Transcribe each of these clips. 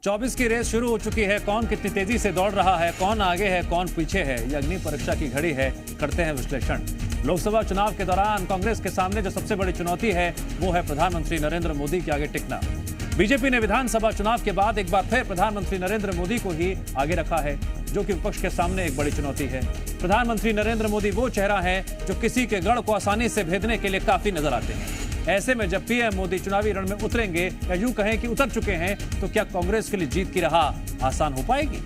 24 की रेस शुरू हो चुकी है। कौन कितनी तेजी से दौड़ रहा है, कौन आगे है, कौन पीछे है, ये अग्नि परीक्षा की घड़ी है। करते हैं विश्लेषण। लोकसभा चुनाव के दौरान कांग्रेस के सामने जो सबसे बड़ी चुनौती है वो है प्रधानमंत्री नरेंद्र मोदी के आगे टिकना। बीजेपी ने विधानसभा चुनाव के बाद एक बार फिर प्रधानमंत्री नरेंद्र मोदी को ही आगे रखा है, जो कि विपक्ष के सामने एक बड़ी चुनौती है। प्रधानमंत्री नरेंद्र मोदी वो चेहरा है जो किसी के गढ़ को आसानी से भेदने के लिए काफी नजर आते हैं। ऐसे में जब पीएम मोदी चुनावी रण में उतरेंगे या यूं कहें कि उतर चुके हैं, तो क्या कांग्रेस के लिए जीत की राह आसान हो पाएगी?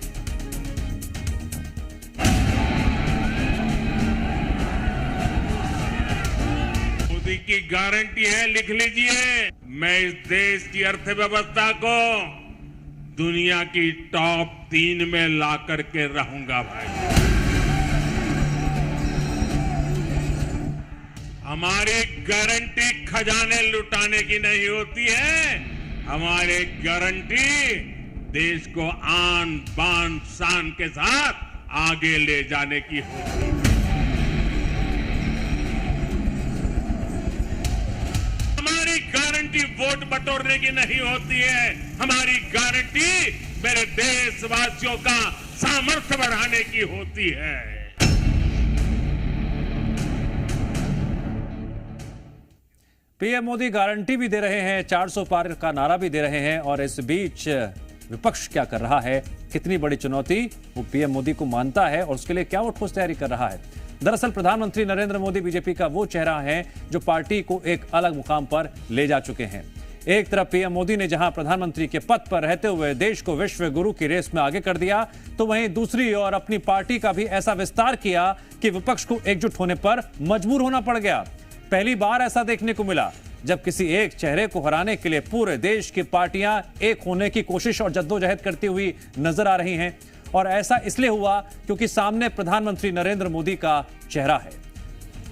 मोदी की गारंटी है, लिख लीजिए, मैं इस देश की अर्थव्यवस्था को दुनिया की टॉप 3 में ला करके रहूंगा भाई। हमारी गारंटी खजाने लुटाने की नहीं होती है, हमारी गारंटी देश को आन बान शान के साथ आगे ले जाने की होती है। हमारी गारंटी वोट बटोरने की नहीं होती है, हमारी गारंटी मेरे देशवासियों का सामर्थ्य बढ़ाने की होती है। पीएम मोदी गारंटी भी दे रहे हैं, 400 पार का नारा भी दे रहे हैं, और इस बीच विपक्ष क्या कर रहा है, कितनी बड़ी चुनौती वो पीएम मोदी को मानता है और उसके लिए क्या वो ठोस तैयारी कर रहा है। दरअसल प्रधानमंत्री नरेंद्र मोदी बीजेपी का वो चेहरा है जो पार्टी को एक अलग मुकाम पर ले जा चुके हैं। एक तरफ पीएम मोदी ने जहां प्रधानमंत्री के पद पर रहते हुए देश को विश्व गुरु की रेस में आगे कर दिया, तो वहीं दूसरी ओर अपनी पार्टी का भी ऐसा विस्तार किया कि विपक्ष को एकजुट होने पर मजबूर होना पड़ गया। पहली बार ऐसा देखने को मिला जब किसी एक चेहरे को हराने के लिए पूरे देश की पार्टियां एक होने की कोशिश और जद्दोजहद करती हुई नजर आ रही हैं। और ऐसा इसलिए हुआ क्योंकि सामने प्रधानमंत्री नरेंद्र मोदी का चेहरा है।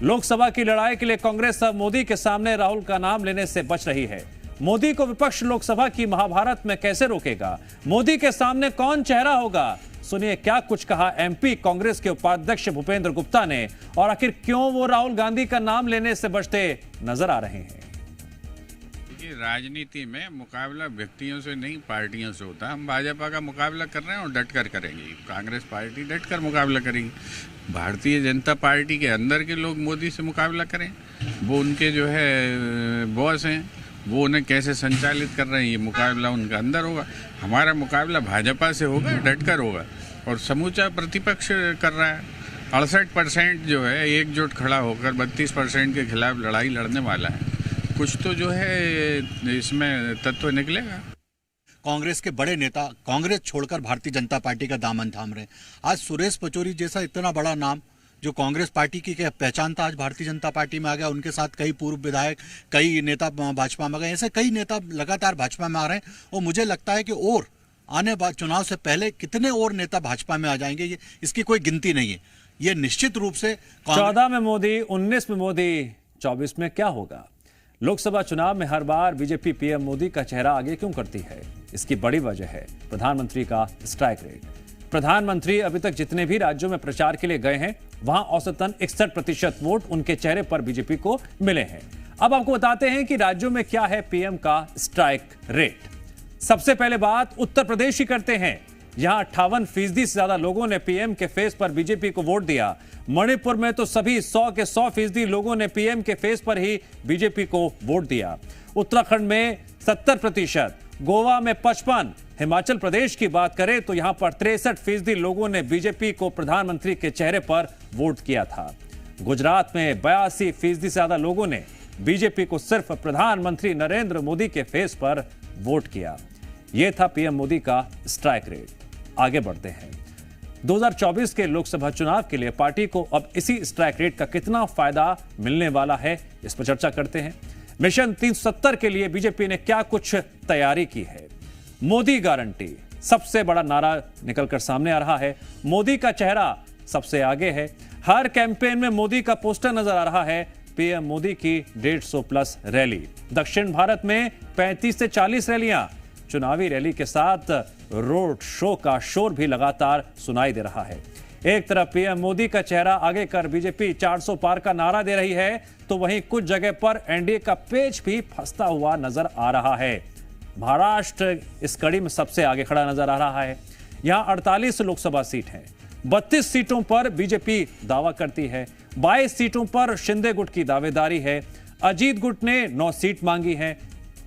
लोकसभा की लड़ाई के लिए कांग्रेस अब मोदी के सामने राहुल का नाम लेने से बच रही है। मोदी को विपक्ष लोकसभा की महाभारत में कैसे रोकेगा? मोदी के सामने कौन चेहरा होगा? सुनिए क्या कुछ कहा एमपी कांग्रेस के उपाध्यक्ष भूपेंद्र गुप्ता ने, और आखिर क्यों वो राहुल गांधी का नाम लेने से बचते नजर आ रहे हैं। राजनीति में मुकाबला व्यक्तियों से नहीं पार्टियों से होता है। हम भाजपा का मुकाबला कर रहे हैं और डट कर करेंगे। कांग्रेस पार्टी डट कर मुकाबला करेगी। भारतीय जनता पार्टी के अंदर के लोग मोदी से मुकाबला करें, वो उनके जो है बॉस हैं, वो उन्हें कैसे संचालित कर रहे हैं, ये मुकाबला उनका अंदर होगा। हमारा मुकाबला भाजपा से होगा, डट कर होगा। और समूचा प्रतिपक्ष कर रहा है। 68% जो है एकजुट खड़ा होकर 32% के खिलाफ लड़ाई लड़ने वाला है। कुछ तो जो है इसमें तत्व निकलेगा। कांग्रेस के बड़े नेता कांग्रेस छोड़कर भारतीय जनता पार्टी का दामन थाम रहे हैं। आज सुरेश पचौरी जैसा इतना बड़ा नाम जो कांग्रेस पार्टी की पहचान था, आज भारतीय जनता पार्टी में आ गया। उनके साथ कई पूर्व विधायक, कई नेता भाजपा में गए। ऐसे कई नेता लगातार भाजपा में आ रहे हैं और मुझे लगता है कि और आने वाले चुनाव से पहले कितने और नेता भाजपा में आ जाएंगे, इसकी कोई गिनती नहीं है। ये निश्चित रूप से 14 में मोदी, 19 में मोदी, 24 में क्या होगा? लोकसभा चुनाव में हर बार बीजेपी पीएम मोदी का चेहरा आगे क्यों करती है? इसकी बड़ी वजह है प्रधानमंत्री का स्ट्राइक रेट। प्रधानमंत्री अभी तक जितने भी राज्यों में प्रचार के लिए गए हैं, वहां औसतन 61% वोट उनके चेहरे पर बीजेपी को मिले हैं। अब आपको बताते हैं कि राज्यों में क्या है पीएम का स्ट्राइक रेट। सबसे पहले बात उत्तर प्रदेश की करते हैं। यहां 58% से ज्यादा लोगों ने पीएम के फेस पर बीजेपी को वोट दिया। मणिपुर में तो सभी 100 के 100% लोगों ने पीएम के फेस पर ही बीजेपी को वोट दिया। उत्तराखंड में 70%, गोवा में 55%, हिमाचल प्रदेश की बात करें तो यहां पर 63% लोगों ने बीजेपी को प्रधानमंत्री के चेहरे पर वोट किया था। गुजरात में 82% से ज्यादा लोगों ने बीजेपी को सिर्फ प्रधानमंत्री नरेंद्र मोदी के फेस पर वोट किया। यह था पीएम मोदी का स्ट्राइक रेट। आगे बढ़ते हैं। 2024 के लोकसभा चुनाव के लिए पार्टी को अब इसी स्ट्राइक रेट का कितना फायदा मिलने वाला है, इस पर चर्चा करते हैं। मिशन 370 के लिए बीजेपी ने क्या कुछ तैयारी की है? मोदी गारंटी सबसे बड़ा नारा निकलकर सामने आ रहा है। मोदी का चेहरा सबसे आगे है। हर कैंपेन में मोदी का पोस्टर नजर आ रहा है। पीएम मोदी की 150+ रैली। दक्षिण भारत में 35 से 40 रैलियां। चुनावी रैली के साथ रोड शो का शोर भी लगातार सुनाई दे रहा है। एक तरफ पीएम मोदी का चेहरा आगे कर बीजेपी 400 पार का नारा दे रही है, तो वहीं कुछ जगह पर एनडीए का पेच भी फंसता हुआ नजर आ रहा है। महाराष्ट्र इस कड़ी में सबसे आगे खड़ा नजर आ रहा है। यहां 48 लोकसभा सीट हैं, 32 सीटों पर बीजेपी दावा करती है, 22 सीटों पर शिंदे गुट की दावेदारी है। अजीत गुट ने 9 सीट मांगी है।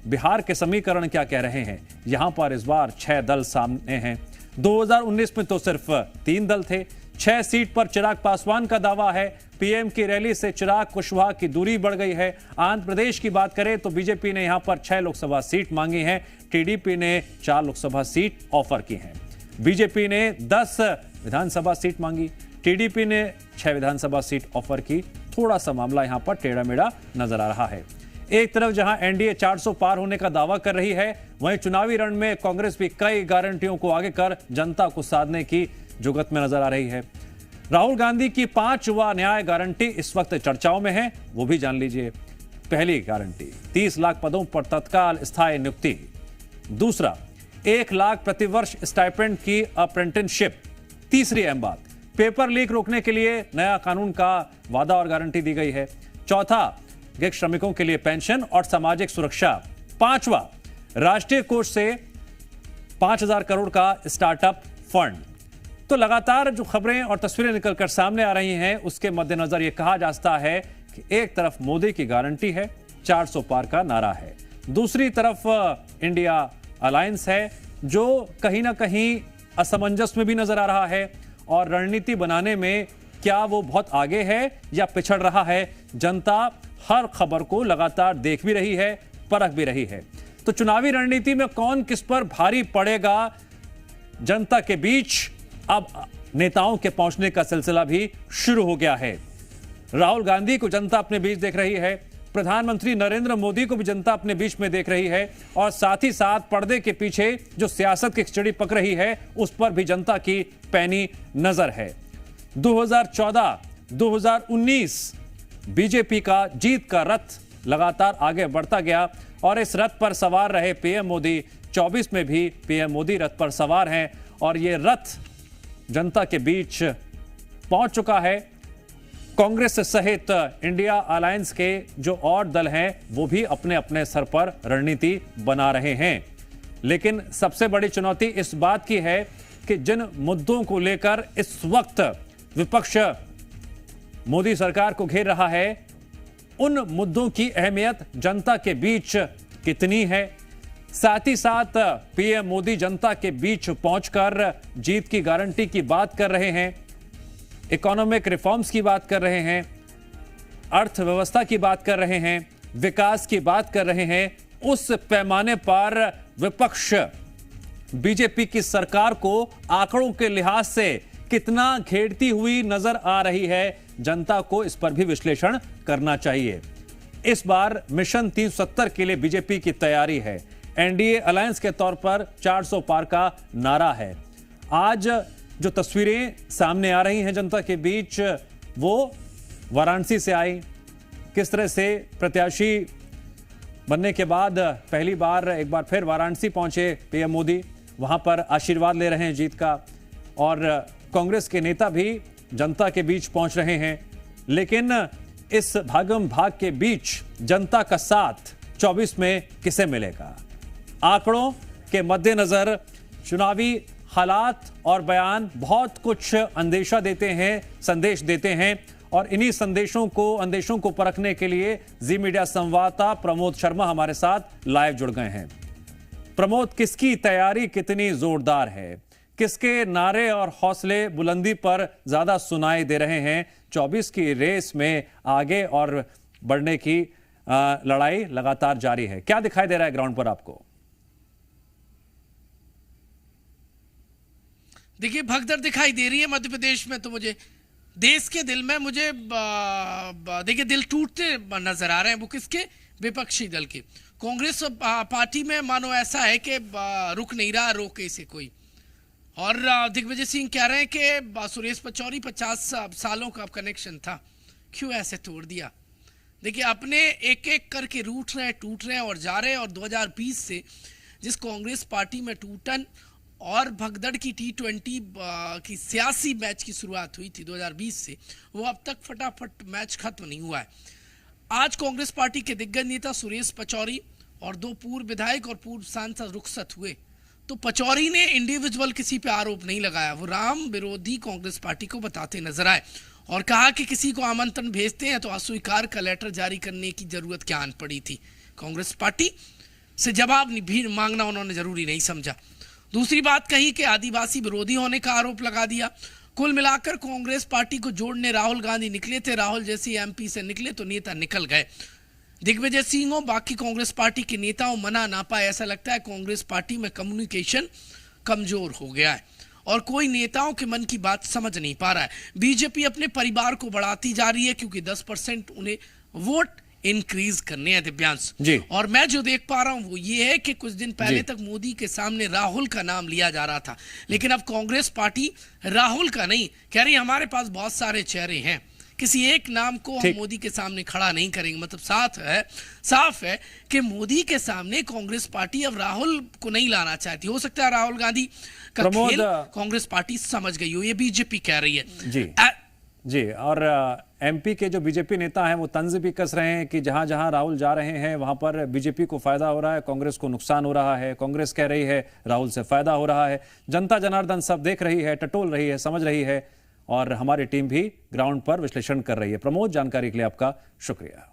बिहार के समीकरण क्या कह रहे हैं? यहां पर इस बार 6 दल सामने हैं। 2019 में तो सिर्फ 3 दल थे। 6 सीट पर चिराग पासवान का दावा है। पीएम की रैली से चिराग कुशवाहा की दूरी बढ़ गई है। आंध्र प्रदेश की बात करें तो बीजेपी ने यहां पर 6 लोकसभा सीट मांगी हैं। टीडीपी ने 4 लोकसभा सीट ऑफर की हैं। बीजेपी ने 10 विधानसभा सीट मांगी, टीडीपी ने 6 विधानसभा सीट ऑफर की। थोड़ा सा मामला यहां पर टेढ़ा मेढ़ा नजर आ रहा है। एक तरफ जहां एनडीए 400 पार होने का दावा कर रही है, वहीं चुनावी रण में कांग्रेस भी कई गारंटियों को आगे कर जनता को साधने की जुगत में नजर आ रही है। राहुल गांधी की 5वां न्याय गारंटी इस वक्त चर्चाओं में है, वो भी जान लीजिए। पहली गारंटी 30 लाख पदों पर तत्काल स्थायी नियुक्ति। दूसरा 1 लाख प्रतिवर्ष स्टाइपेंड की अप्रेंटिसशिप। तीसरी अहम बात, पेपर लीक रोकने के लिए नया कानून का वादा और गारंटी दी गई है। चौथा, गिग श्रमिकों के लिए पेंशन और सामाजिक सुरक्षा। 5वां, राष्ट्रीय कोष से 5000 करोड़ का स्टार्टअप फंड। तो लगातार जो खबरें और तस्वीरें निकलकर सामने आ रही हैं, उसके मद्देनजर यह कहा जाता है कि एक तरफ मोदी की गारंटी है, 400 पार का नारा है, दूसरी तरफ इंडिया अलायंस है जो कहीं ना कहीं असमंजस में भी नजर आ रहा है। और रणनीति बनाने में क्या वो बहुत आगे है या पिछड़ रहा है? जनता हर खबर को लगातार देख भी रही है, परख भी रही है। तो चुनावी रणनीति में कौन किस पर भारी पड़ेगा, जनता के बीच अब नेताओं के पहुंचने का सिलसिला भी शुरू हो गया है। राहुल गांधी को जनता अपने बीच देख रही है, प्रधानमंत्री नरेंद्र मोदी को भी जनता अपने बीच में देख रही है, और साथ ही साथ पर्दे के पीछे जो सियासत की खिचड़ी पक रही है उस पर भी जनता की पैनी नजर है। 2014-2019 बीजेपी का जीत का रथ लगातार आगे बढ़ता गया और इस रथ पर सवार रहे पीएम मोदी। 24 में भी पीएम मोदी रथ पर सवार हैं और ये रथ जनता के बीच पहुंच चुका है। कांग्रेस सहित इंडिया अलायंस के जो और दल हैं वो भी अपने अपने सर पर रणनीति बना रहे हैं, लेकिन सबसे बड़ी चुनौती इस बात की है कि जिन मुद्दों को लेकर इस वक्त विपक्ष मोदी सरकार को घेर रहा है, उन मुद्दों की अहमियत जनता के बीच कितनी है। साथ ही साथ पीएम मोदी जनता के बीच पहुंचकर जीत की गारंटी की बात कर रहे हैं, इकोनॉमिक रिफॉर्म्स की बात कर रहे हैं, अर्थव्यवस्था की बात कर रहे हैं, विकास की बात कर रहे हैं। उस पैमाने पर विपक्ष बीजेपी की सरकार को आंकड़ों के लिहाज से कितना घेरती हुई नजर आ रही है, जनता को इस पर भी विश्लेषण करना चाहिए। इस बार मिशन 370 के लिए बीजेपी की तैयारी है। एनडीए अलायंस के तौर पर 400 पार का नारा है। आज जो तस्वीरें सामने आ रही हैं जनता के बीच, वो वाराणसी से आई। किस तरह से प्रत्याशी बनने के बाद पहली बार एक बार फिर वाराणसी पहुंचे पीएम मोदी, वहां पर आशीर्वाद ले रहे हैं जीत का, और कांग्रेस के नेता भी जनता के बीच पहुंच रहे हैं। लेकिन इस भागम भाग के बीच जनता का साथ 24 में किसे मिलेगा? आंकड़ों के मद्देनजर चुनावी हालात और बयान बहुत कुछ अंदेशा देते हैं, संदेश देते हैं, और इन्हीं अंदेशों को परखने के लिए जी मीडिया संवाददाता प्रमोद शर्मा हमारे साथ लाइव जुड़ गए हैं। प्रमोद, किसकी तैयारी कितनी जोरदार है? किसके नारे और हौसले बुलंदी पर ज्यादा सुनाई दे रहे हैं? 24 की रेस में आगे और बढ़ने की लड़ाई लगातार जारी है। क्या दिखाई दे रहा है ग्राउंड पर आपको? देखिए, भगदड़ दिखाई दे रही है मध्य प्रदेश में। तो मुझे देश के दिल में मुझे देखिए दिल टूटते नजर आ रहे हैं। वो किसके? विपक्षी दल के। कांग्रेस पार्टी में मानो ऐसा है कि रुक नहीं रहा, रोके इसे कोई। और दिग्विजय सिंह कह रहे हैं कि सुरेश पचौरी 50 सालों का कनेक्शन था, क्यों ऐसे तोड़ दिया। देखिए, अपने एक एक करके टूट रहे हैं और जा रहे हैं। और 2020 से जिस कांग्रेस पार्टी में टूटन और भगदड़ की T20 की सियासी मैच की शुरुआत हुई थी 2020 से, वो अब तक फटाफट मैच खत्म नहीं हुआ है। आज कांग्रेस पार्टी के दिग्गज नेता सुरेश पचौरी और 2 पूर्व विधायक और पूर्व सांसद रुखसत हुए, तो पचौरी ने इंडिविजुअल किसी पे आरोप नहीं लगाया। वो राम विरोधी कांग्रेस पार्टी को बताते नजर आए और कहा कि किसी को आमंत्रण भेजते हैं तो अस्वीकार का लेटर जारी करने की जरूरत क्या आन पड़ी थी। कांग्रेस पार्टी से जवाब भी मांगना उन्होंने जरूरी नहीं समझा। दूसरी बात कही कि आदिवासी विरोधी होने का आरोप लगा दिया। कुल मिलाकर कांग्रेस पार्टी को जोड़ने राहुल गांधी निकले थे। राहुल जैसे एमपी से निकले तो नेता निकल गए। दिग्विजय सिंह और बाकी कांग्रेस पार्टी के नेताओं मना ना पाए। ऐसा लगता है कांग्रेस पार्टी में कम्युनिकेशन कमजोर हो गया है और कोई नेताओं के मन की बात समझ नहीं पा रहा है। बीजेपी अपने परिवार को बढ़ाती जा रही है क्योंकि 10% उन्हें वोट इंक्रीज करने हैं। दिव्यांश जी। और मैं जो देख पा रहा हूं वो ये है कि कुछ दिन पहले तक मोदी के सामने राहुल का नाम लिया जा रहा था, लेकिन अब कांग्रेस पार्टी राहुल का नहीं कह रही। हमारे पास बहुत सारे चेहरे हैं, किसी एक नाम को हम मोदी के सामने खड़ा नहीं करेंगे। मतलब साफ है कि मोदी के सामने कांग्रेस पार्टी अब राहुल को नहीं लाना चाहती। हो सकता है राहुल गांधी का खेल कांग्रेस पार्टी समझ गई हो, ये बीजेपी कह रही है। जी और एमपी के जो बीजेपी नेता हैं वो तंज भी कस रहे हैं कि जहां जहां राहुल जा रहे हैं वहां पर बीजेपी को फायदा हो रहा है, कांग्रेस को नुकसान हो रहा है। कांग्रेस कह रही है राहुल से फायदा हो रहा है। जनता जनार्दन सब देख रही है, टटोल रही है, समझ रही है और हमारी टीम भी ग्राउंड पर विश्लेषण कर रही है। प्रमोद, जानकारी के लिए आपका शुक्रिया।